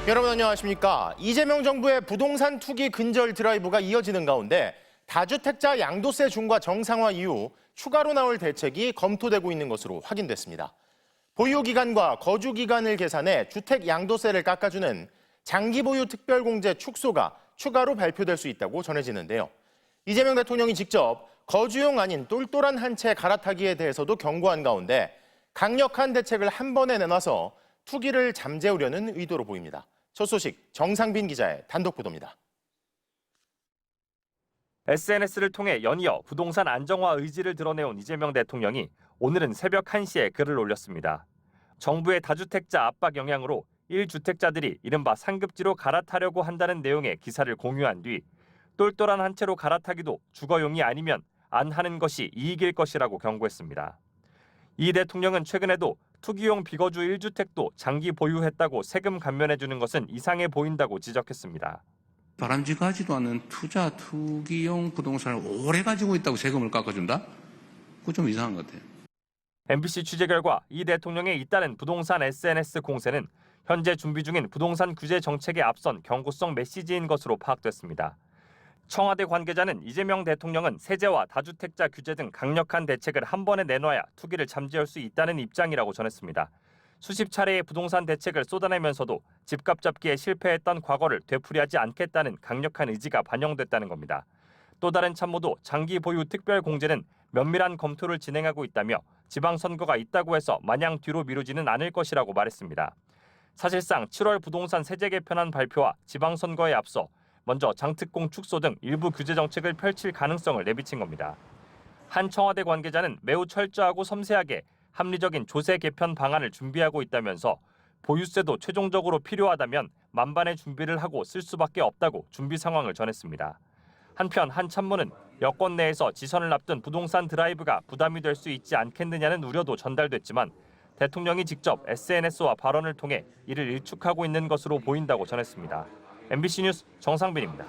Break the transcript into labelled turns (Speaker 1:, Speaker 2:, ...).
Speaker 1: 여러분 안녕하십니까? 이재명 정부의 부동산 투기 근절 드라이브가 이어지는 가운데 다주택자 양도세 중과 정상화 이후 추가로 나올 대책이 검토되고 있는 것으로 확인됐습니다. 보유기간과 거주기간을 계산해 주택 양도세를 깎아주는 장기보유 특별공제 축소가 추가로 발표될 수 있다고 전해지는데요. 이재명 대통령이 직접 거주용 아닌 똘똘한 한 채 갈아타기에 대해서도 경고한 가운데 강력한 대책을 한 번에 내놔서 투기를 잠재우려는 의도로 보입니다. 첫 소식 정상빈 기자의 단독 보도입니다.
Speaker 2: SNS를 통해 연이어 부동산 안정화 의지를 드러내온 이재명 대통령이 오늘은 새벽 1시에 글을 올렸습니다. 정부의 다주택자 압박 영향으로 1주택자들이 이른바 상급지로 갈아타려고 한다는 내용의 기사를 공유한 뒤 똘똘한 한 채로 갈아타기도 주거용이 아니면 안 하는 것이 이익일 것이라고 경고했습니다. 이 대통령은 최근에도 투기용 비거주 1주택도 장기 보유했다고 세금 감면해주는 것은 이상해 보인다고 지적했습니다.
Speaker 3: 바람직하지도 않은 투기용 부동산을 오래 가지고 있다고 세금을 깎아준다? 그거 좀 이상한 것 같아요.
Speaker 2: MBC 취재 결과 이 대통령의 잇따른 부동산 SNS 공세는 현재 준비 중인 부동산 규제 정책에 앞선 경고성 메시지인 것으로 파악됐습니다. 청와대 관계자는 이재명 대통령은 세제와 다주택자 규제 등 강력한 대책을 한 번에 내놔야 투기를 잠재울 수 있다는 입장이라고 전했습니다. 수십 차례의 부동산 대책을 쏟아내면서도 집값 잡기에 실패했던 과거를 되풀이하지 않겠다는 강력한 의지가 반영됐다는 겁니다. 또 다른 참모도 장기 보유 특별 공제는 면밀한 검토를 진행하고 있다며 지방선거가 있다고 해서 마냥 뒤로 미루지는 않을 것이라고 말했습니다. 사실상 7월 부동산 세제 개편안 발표와 지방선거에 앞서 먼저 장특공 축소 등 일부 규제 정책을 펼칠 가능성을 내비친 겁니다. 한 청와대 관계자는 매우 철저하고 섬세하게 합리적인 조세 개편 방안을 준비하고 있다면서 보유세도 최종적으로 필요하다면 만반의 준비를 하고 쓸 수밖에 없다고 준비 상황을 전했습니다. 한편 한 참모는 여권 내에서 지선을 앞둔 부동산 드라이브가 부담이 될 수 있지 않겠느냐는 우려도 전달됐지만 대통령이 직접 SNS와 발언을 통해 이를 일축하고 있는 것으로 보인다고 전했습니다. MBC 뉴스 정상빈입니다.